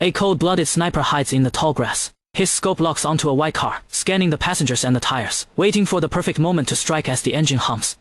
A cold-blooded sniper hides in the tall grass. His scope locks onto a white car, scanning the passengers and the tires, waiting for the perfect moment to strike as the engine hums.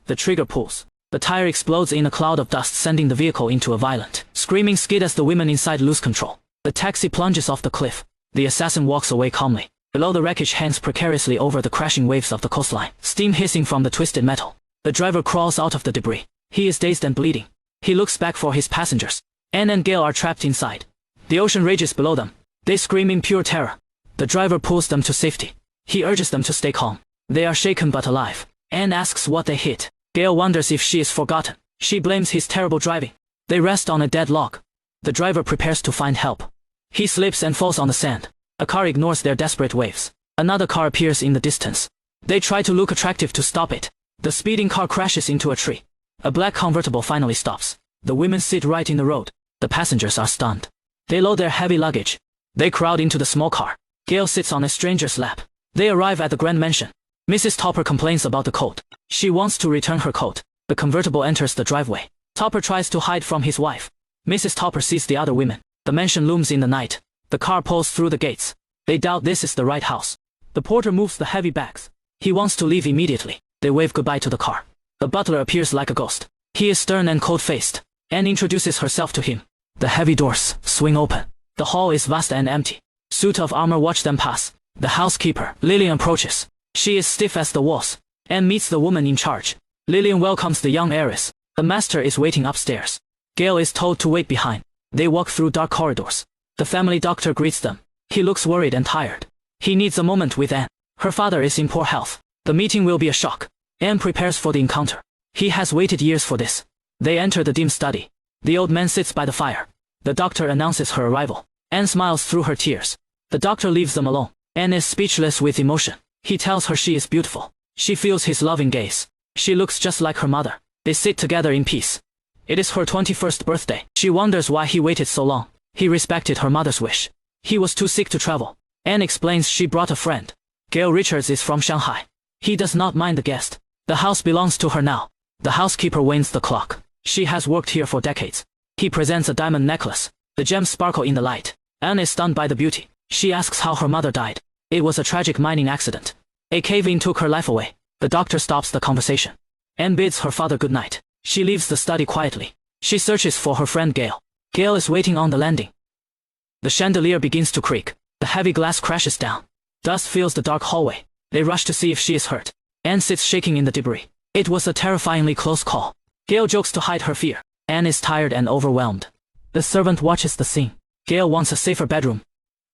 The trigger pulls. The tire explodes in a cloud of dust, sending the vehicle into a violent, screaming skid as the women inside lose control. The taxi plunges off the cliff. The assassin walks away calmly. Below, the wreckage hangs precariously over the crashing waves of the coastline, steam hissing from the twisted metal. The driver crawls out of the debris. He is dazed and bleeding. He looks back for his passengers. Anne and Gail are trapped inside. The ocean rages below them. They scream in pure terror. The driver pulls them to safety. He urges them to stay calm. They are shaken but alive. Anne asks what they hit. Gail wonders if she is forgotten. She blames his terrible driving. They rest on a dead log. The driver prepares to find help. He slips and falls on the sand. A car ignores their desperate waves. Another car appears in the distance. They try to look attractive to stop it. The speeding car crashes into a tree. A black convertible finally stops. The women sit right in the road. The passengers are stunned. They load their heavy luggage. They crowd into the small car. Gail sits on a stranger's lap. They arrive at the Grand Mansion. Mrs. Topper complains about the cold. She wants to return her coat. The convertible enters the driveway. Topper tries to hide from his wife. Mrs. Topper sees the other women. The mansion looms in the night. The car pulls through the gates. They doubt this is the right house. The porter moves the heavy bags. He wants to leave immediately. They wave goodbye to the car. The butler appears like a ghost. He is stern and cold-faced. Anne introduces herself to him. The heavy doors swing open. The hall is vast and empty. Suit of armor watch them pass. The housekeeper, Lillian, approaches. She is stiff as the walls. Anne meets the woman in charge. Lillian welcomes the young heiress. The master is waiting upstairs. Gail is told to wait behind. They walk through dark corridors. The family doctor greets them. He looks worried and tired. He needs a moment with Anne. Her father is in poor health. The meeting will be a shock. Anne prepares for the encounter. He has waited years for this. They enter the dim study. The old man sits by the fire. The doctor announces her arrival. Anne smiles through her tears. The doctor leaves them alone. Anne is speechless with emotion. He tells her she is beautiful. She feels his loving gaze. She looks just like her mother. They sit together in peace. It is her 21st birthday. She wonders why he waited so long. He respected her mother's wish. He was too sick to travel. Anne explains she brought a friend. Gail Richards is from Shanghai. He does not mind the guest. The house belongs to her now. The housekeeper winds the clock. She has worked here for decades. He presents a diamond necklace. The gems sparkle in the light. Anne is stunned by the beauty. She asks how her mother died. It was a tragic mining accident. A cave-in took her life away. The doctor stops the conversation. Anne bids her father good night. She leaves the study quietly. She searches for her friend Gail. Gail is waiting on the landing. The chandelier begins to creak. The heavy glass crashes down. Dust fills the dark hallway. They rush to see if she is hurt. Anne sits shaking in the debris. It was a terrifyingly close call. Gail jokes to hide her fear. Anne is tired and overwhelmed. The servant watches the scene. Gail wants a safer bedroom.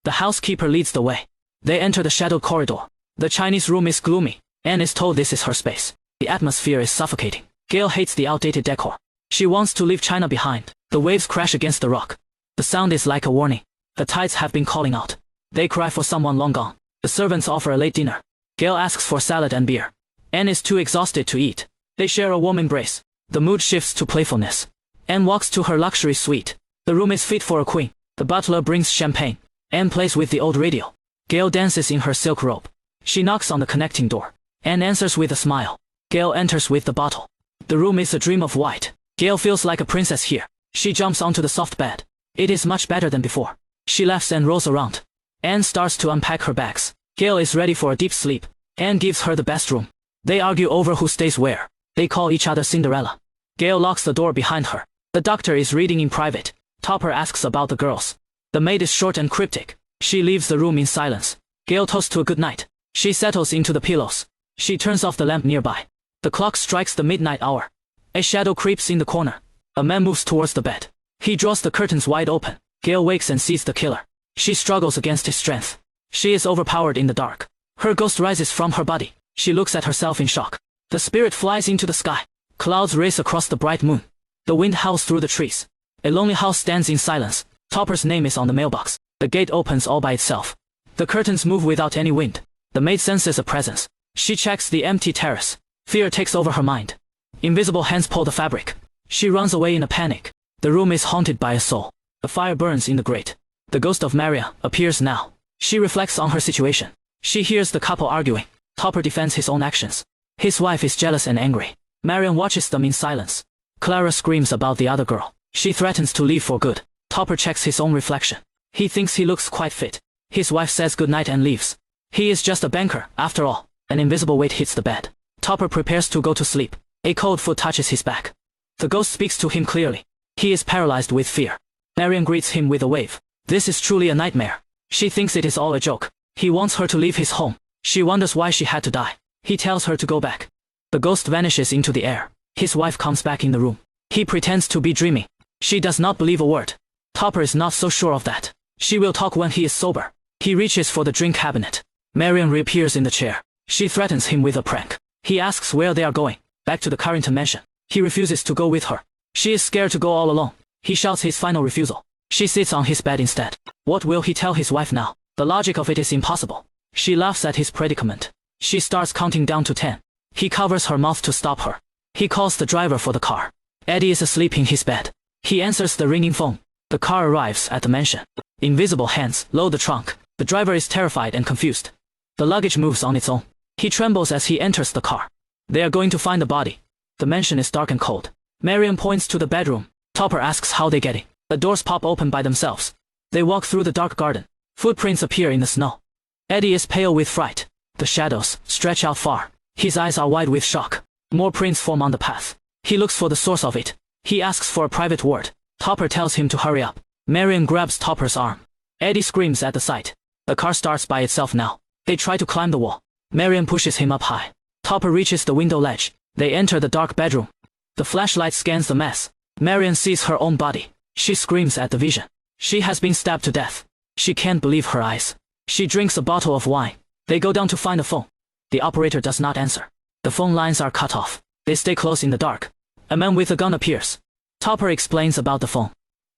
The housekeeper leads the way. They enter the shadowed corridor. The Chinese room is gloomy. Anne is told this is her space. The atmosphere is suffocating. Gail hates the outdated decor. She wants to leave China behind. The waves crash against the rock. The sound is like a warning. The tides have been calling out. They cry for someone long gone. The servants offer a late dinner. Gail asks for salad and beer. Anne is too exhausted to eat. They share a warm embrace. The mood shifts to playfulness. Anne walks to her luxury suite. The room is fit for a queen. The butler brings champagne. Anne plays with the old radio. Gail dances in her silk robe. She knocks on the connecting door. Anne answers with a smile. Gail enters with the bottle. The room is a dream of white. Gail feels like a princess here. She jumps onto the soft bed. It is much better than before. She laughs and rolls around. Anne starts to unpack her bags. Gail is ready for a deep sleep. Anne gives her the best room. They argue over who stays where. They call each other Cinderella. Gail locks the door behind her. The doctor is reading in private. Topper asks about the girls. The maid is short and cryptic. She leaves the room in silence. Gail toasts to a good night. She settles into the pillows. She turns off the lamp nearby. The clock strikes the midnight hour. A shadow creeps in the corner. A man moves towards the bed. He draws the curtains wide open. Gail wakes and sees the killer. She struggles against his strength. She is overpowered in the dark. Her ghost rises from her body. She looks at herself in shock. The spirit flies into the sky. Clouds race across the bright moon. The wind howls through the trees. A lonely house stands in silence. Topper's name is on the mailbox. The gate opens all by itself. The curtains move without any wind. The maid senses a presence. She checks the empty terrace. Fear takes over her mind. Invisible hands pull the fabric. She runs away in a panic. The room is haunted by a soul. A fire burns in the grate. The ghost of Maria appears now. She reflects on her situation. She hears the couple arguing. Topper defends his own actions. His wife is jealous and angry. Marian watches them in silence. Clara screams about the other girl. She threatens to leave for good. Topper checks his own reflection. He thinks he looks quite fit. His wife says goodnight and leaves. He is just a banker, after all. An invisible weight hits the bed. Topper prepares to go to sleep. A cold foot touches his back. The ghost speaks to him clearly. He is paralyzed with fear. Marion greets him with a wave. This is truly a nightmare. She thinks it is all a joke. He wants her to leave his home. She wonders why she had to die. He tells her to go back. The ghost vanishes into the air. His wife comes back in the room. He pretends to be dreaming. She does not believe a word. Topper is not so sure of that. She will talk when he is sober. He reaches for the drink cabinet. Marion reappears in the chair. She threatens him with a prank. He asks where they are going. Back to the Carrington mansion. He refuses to go with her. She is scared to go all alone. He shouts his final refusal. She sits on his bed instead. What will he tell his wife now? The logic of it is impossible. She laughs at his predicament. She starts counting down to 10. He covers her mouth to stop her. He calls the driver for the car. Eddie is asleep in his bed. He answers the ringing phone. The car arrives at the mansion. Invisible hands load the trunk. The driver is terrified and confused. The luggage moves on its own. He trembles as he enters the car. They are going to find the body. The mansion is dark and cold. Marion points to the bedroom. Topper asks how they get in. The doors pop open by themselves. They walk through the dark garden. Footprints appear in the snow. Eddie is pale with fright. The shadows stretch out far. His eyes are wide with shock. More prints form on the path. He looks for the source of it. He asks for a private word. Topper tells him to hurry up. Marion grabs Topper's arm. Eddie screams at the sight. The car starts by itself now. They try to climb the wall. Marion pushes him up high. Topper reaches the window ledge. They enter the dark bedroom. The flashlight scans the mess. Marion sees her own body. She screams at the vision. She has been stabbed to death. She can't believe her eyes. She drinks a bottle of wine. They go down to find the phone. The operator does not answer. The phone lines are cut off. They stay close in the dark. A man with a gun appears. Topper explains about the phone.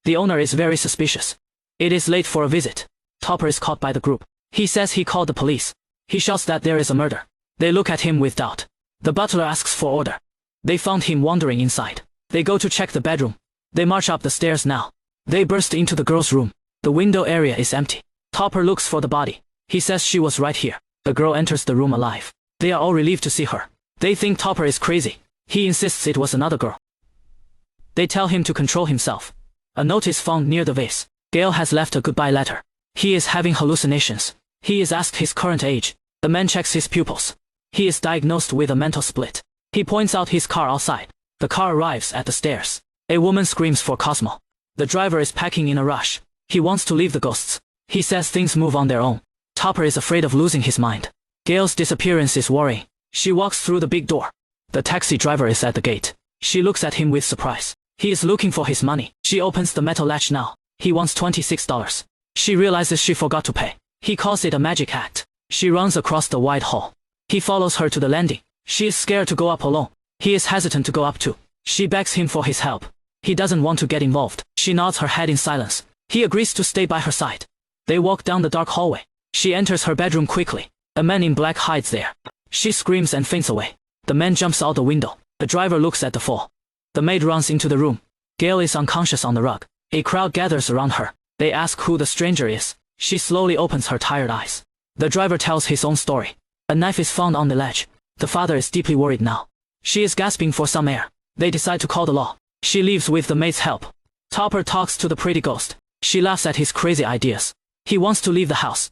The owner is very suspicious. It is late for a visit. Topper is caught by the group. He says he called the police. He shouts that there is a murder. They look at him with doubt. The butler asks for order. They found him wandering inside. They go to check the bedroom. They march up the stairs now. They burst into the girl's room. The window area is empty. Topper looks for the body. He says she was right here. The girl enters the room alive. They are all relieved to see her. They think Topper is crazy. He insists it was another girl. They tell him to control himself. A note is found near the vase. Gail has left a goodbye letter. He is having hallucinations. He is asked his current age. The man checks his pupils. He is diagnosed with a mental split. He points out his car outside. The car arrives at the stairs. A woman screams for Cosmo. The driver is packing in a rush. He wants to leave the ghosts. He says things move on their own. Topper is afraid of losing his mind. Gail's disappearance is worrying. She walks through the big door. The taxi driver is at the gate. She looks at him with surprise. He is looking for his money. She opens the metal latch now. He wants $26. She realizes she forgot to pay. He calls it a magic act. She runs across the wide hall. He follows her to the landing. She is scared to go up alone. He is hesitant to go up too. She begs him for his help. He doesn't want to get involved. She nods her head in silence. He agrees to stay by her side. They walk down the dark hallway. She enters her bedroom quickly. A man in black hides there. She screams and faints away. The man jumps out the window. The driver looks at the fall. The maid runs into the room. Gail is unconscious on the rug. A crowd gathers around her. They ask who the stranger is. She slowly opens her tired eyes. The driver tells his own story. A knife is found on the ledge. The father is deeply worried now. She is gasping for some air. They decide to call the law. She leaves with the maid's help. Topper talks to the pretty ghost. She laughs at his crazy ideas. He wants to leave the house.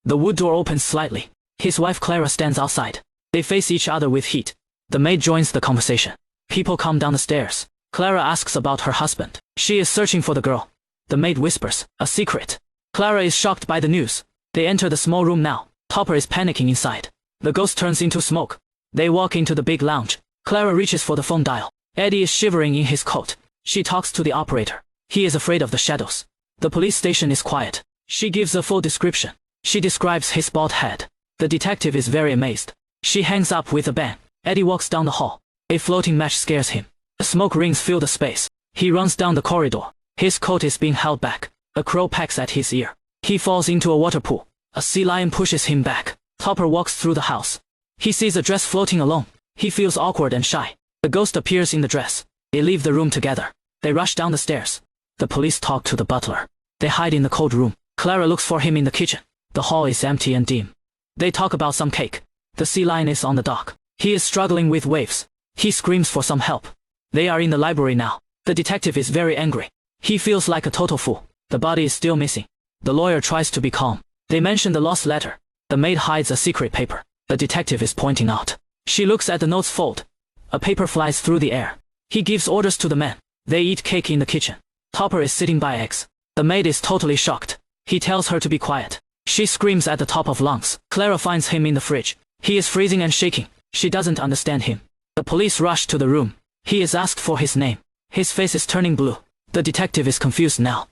The wood door opens slightly. His wife Clara stands outside. They face each other with heat. The maid joins the conversation. People come down the stairs. Clara asks about her husband. She is searching for the girl. The maid whispers, a secret. Clara is shocked by the news. They enter the small room now. Topper is panicking inside. The ghost turns into smoke. They walk into the big lounge. Clara reaches for the phone dial. Eddie is shivering in his coat. She talks to the operator. He is afraid of the shadows. The police station is quiet. She gives a full description. She describes his bald head. The detective is very amazed. She hangs up with a bang. Eddie walks down the hall. A floating match scares him. The smoke rings fill the space. He runs down the corridor. His coat is being held back. A crow pecks at his ear. He falls into a water pool. A sea lion pushes him back. Topper walks through the house. He sees a dress floating alone. He feels awkward and shy. The ghost appears in the dress. They leave the room together. They rush down the stairs. The police talk to the butler. They hide in the cold room. Clara looks for him in the kitchen. The hall is empty and dim. They talk about some cake. The sea lion is on the dock. He is struggling with waves. He screams for some help. They are in the library now. The detective is very angry. He feels like a total fool. The body is still missing. The lawyer tries to be calm. They mention the lost letter. The maid hides a secret paper. The detective is pointing out. She looks at the note's fold. A paper flies through the air. He gives orders to the men. They eat cake in the kitchen. Topper is sitting by eggs. The maid is totally shocked. He tells her to be quiet. She screams at the top of lungs. Clara finds him in the fridge. He is freezing and shaking. She doesn't understand him. The police rush to the room. He is asked for his name. His face is turning blue. The detective is confused now.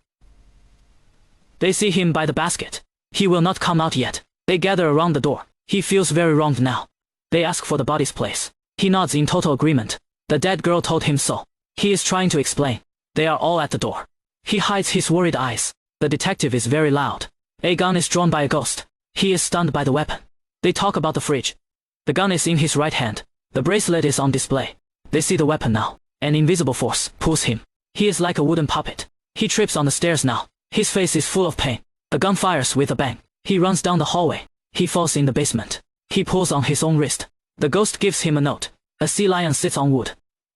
They see him by the basket. He will not come out yet. They gather around the door. He feels very wronged now. They ask for the body's place. He nods in total agreement. The dead girl told him so. He is trying to explain. They are all at the door. He hides his worried eyes. The detective is very loud. A gun is drawn by a ghost. He is stunned by the weapon. They talk about the fridge. The gun is in his right hand. The bracelet is on display. They see the weapon now. An invisible force pulls him. He is like a wooden puppet. He trips on the stairs now. His face is full of pain. The gun fires with a bang. He runs down the hallway. He falls in the basement. He pulls on his own wrist. The ghost gives him a note. A sea lion sits on wood.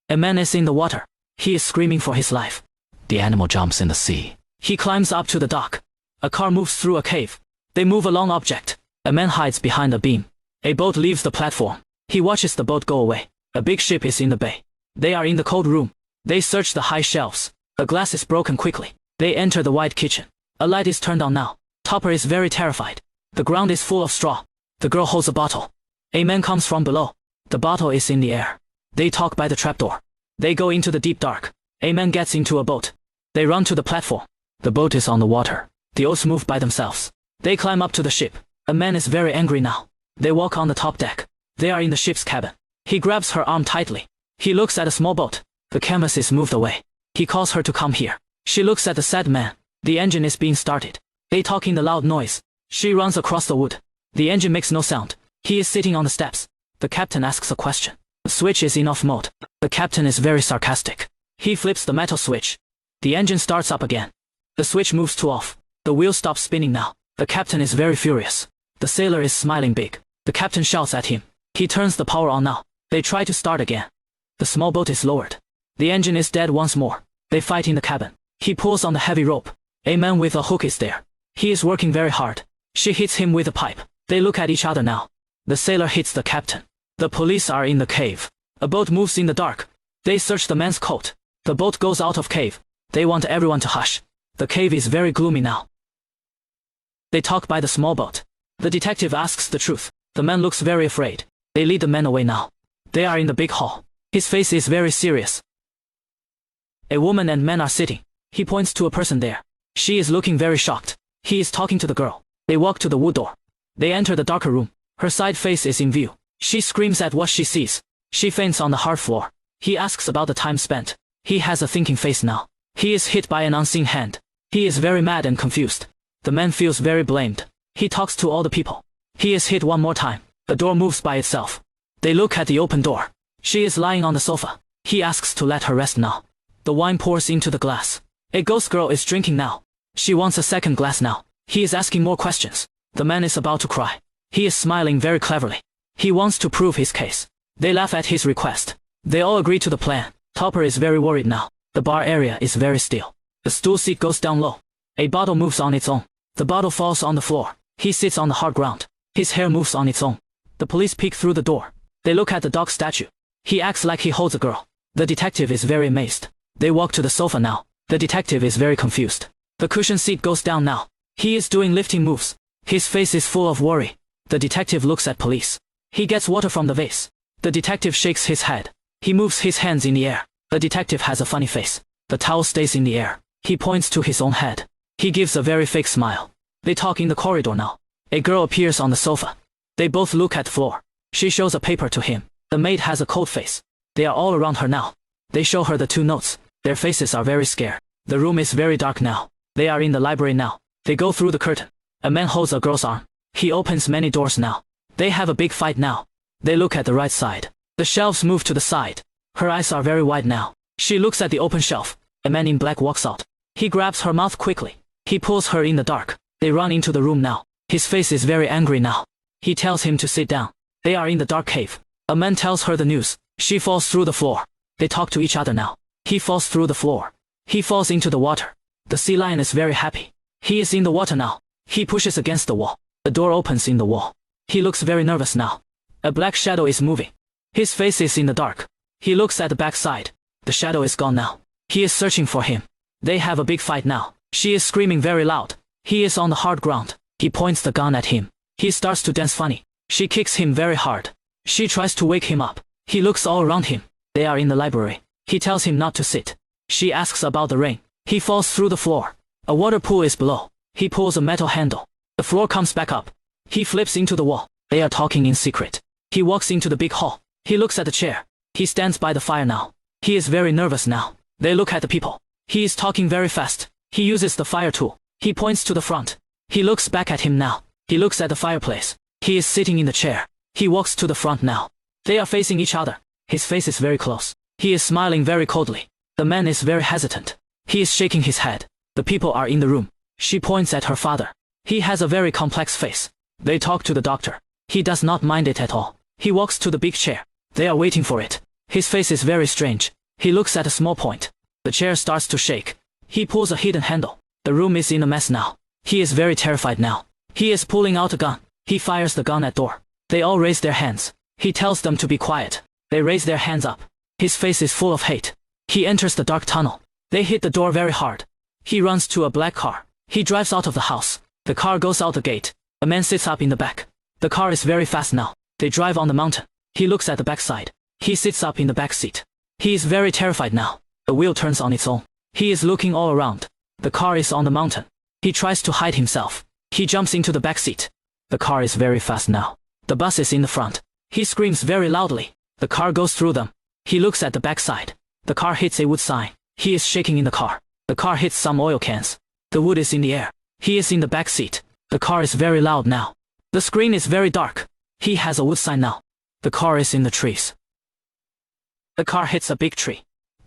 A man is in the water. He is screaming for his life. The animal jumps in the sea. He climbs up to the dock. A car moves through a cave. They move a long object. A man hides behind a beam. A boat leaves the platform. He watches the boat go away. A big ship is in the bay. They are in the cold room. They search the high shelves. A glass is broken quickly. They enter the white kitchen. A light is turned on now. Topper is very terrified. The ground is full of straw. The girl holds a bottle. A man comes from below. The bottle is in the air. They talk by the trapdoor. They go into the deep dark. A man gets into a boat. They run to the platform. The boat is on the water. The oars move by themselves. They climb up to the ship. A man is very angry now. They walk on the top deck. They are in the ship's cabin. He grabs her arm tightly. He looks at a small boat. The canvas is moved away. He calls her to come here. She looks at the sad man. The engine is being started. They talk in the loud noise. She runs across the wood. The engine makes no sound. He is sitting on the steps. The captain asks a question. The switch is in off mode. The captain is very sarcastic. He flips the metal switch. The engine starts up again. The switch moves to off. The wheel stops spinning now. The captain is very furious. The sailor is smiling big. The captain shouts at him. He turns the power on now. They try to start again. The small boat is lowered. The engine is dead once more. They fight in the cabin. He pulls on the heavy rope. A man with a hook is there. He is working very hard. She hits him with a pipe. They look at each other now. The sailor hits the captain. The police are in the cave. A boat moves in the dark. They search the man's coat. The boat goes out of cave. They want everyone to hush. The cave is very gloomy now. They talk by the small boat. The detective asks the truth. The man looks very afraid. They lead the man away now. They are in the big hall. His face is very serious. A woman and man are sitting. He points to a person there. She is looking very shocked. He is talking to the girl. They walk to the wood door. They enter the darker room. Her side face is in view. She screams at what she sees. She faints on the hard floor. He asks about the time spent. He has a thinking face now. He is hit by an unseen hand. He is very mad and confused. The man feels very blamed. He talks to all the people. He is hit one more time. The door moves by itself. They look at the open door. She is lying on the sofa. He asks to let her rest now. The wine pours into the glass. A ghost girl is drinking now. She wants a second glass now. He is asking more questions. The man is about to cry. He is smiling very cleverly. He wants to prove his case. They laugh at his request. They all agree to the plan. Topper is very worried now. The bar area is very still. The stool seat goes down low. A bottle moves on its own. The bottle falls on the floor. He sits on the hard ground. His hair moves on its own. The police peek through the door. They look at the dog statue. He acts like he holds a girl. The detective is very amazed. They walk to the sofa now. The detective is very confused. The cushion seat goes down now. He is doing lifting moves. His face is full of worry. The detective looks at police. He gets water from the vase. The detective shakes his head. He moves his hands in the air. The detective has a funny face. The towel stays in the air. He points to his own head. He gives a very fake smile. They talk in the corridor now. A girl appears on the sofa. They both look at the floor. She shows a paper to him. The maid has a cold face. They are all around her now. They show her the two notes. Their faces are very scared. The room is very dark now. They are in the library now. They go through the curtain. A man holds a girl's arm. He opens many doors now. They have a big fight now. They look at the right side. The shelves move to the side. Her eyes are very wide now. She looks at the open shelf. A man in black walks out. He grabs her mouth quickly. He pulls her in the dark. They run into the room now. His face is very angry now. He tells him to sit down. They are in the dark cave. A man tells her the news. She falls through the floor. They talk to each other now. He falls through the floor. He falls into the water. The sea lion is very happy. He is in the water now. He pushes against the wall. The door opens in the wall. He looks very nervous now. A black shadow is moving. His face is in the dark. He looks at the backside. The shadow is gone now. He is searching for him. They have a big fight now. She is screaming very loud. He is on the hard ground. He points the gun at him. He starts to dance funny. She kicks him very hard. She tries to wake him up. He looks all around him. They are in the library. He tells him not to sit. She asks about the rain. He falls through the floor. A water pool is below. He pulls a metal handle. The floor comes back up. He flips into the wall. They are talking in secret. He walks into the big hall. He looks at the chair. He stands by the fire now. He is very nervous now. They look at the people. He is talking very fast. He uses the fire tool. He points to the front. He looks back at him now. He looks at the fireplace. He is sitting in the chair. He walks to the front now. They are facing each other. His face is very close. He is smiling very coldly. The man is very hesitant. He is shaking his head. The people are in the room. She points at her father. He has a very complex face. They talk to the doctor. He does not mind it at all. He walks to the big chair. They are waiting for it. His face is very strange. He looks at a small point. The chair starts to shake. He pulls a hidden handle. The room is in a mess now. He is very terrified now. He is pulling out a gun. He fires the gun at door. They all raise their hands. He tells them to be quiet. They raise their hands up. His face is full of hate. He enters the dark tunnel. They hit the door very hard. He runs to a black car. He drives out of the house. The car goes out the gate. A man sits up in the back. The car is very fast now. They drive on the mountain. He looks at the backside. He sits up in the back seat. He is very terrified now. The wheel turns on its own. He is looking all around. The car is on the mountain. He tries to hide himself. He jumps into the back seat. The car is very fast now. The bus is in the front. He screams very loudly. The car goes through them. He looks at the backside. The car hits a wood sign. He is shaking in the car. The car hits some oil cans. The wood is in the air. He is in the back seat. The car is very loud now. The screen is very dark. He has a wood sign now. The car is in the trees. The car hits a big tree.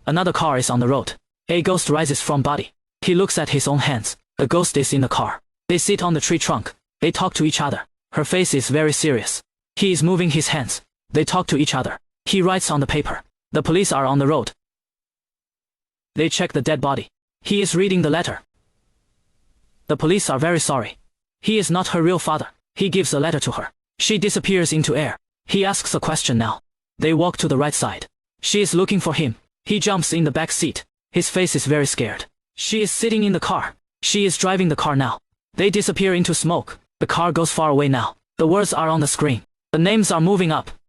Another car is on the road. A ghost rises from body. He looks at his own hands. The ghost is in the car. They sit on the tree trunk. They talk to each other. Her face is very serious. He is moving his hands. They talk to each other. He writes on the paper. The police are on the road. They check the dead body. He is reading the letter. The police are very sorry. He is not her real father. He gives a letter to her. She disappears into air. He asks a question now. They walk to the right side. She is looking for him. He jumps in the back seat. His face is very scared. She is sitting in the car. She is driving the car now. They disappear into smoke. The car goes far away now. The words are on the screen. The names are moving up.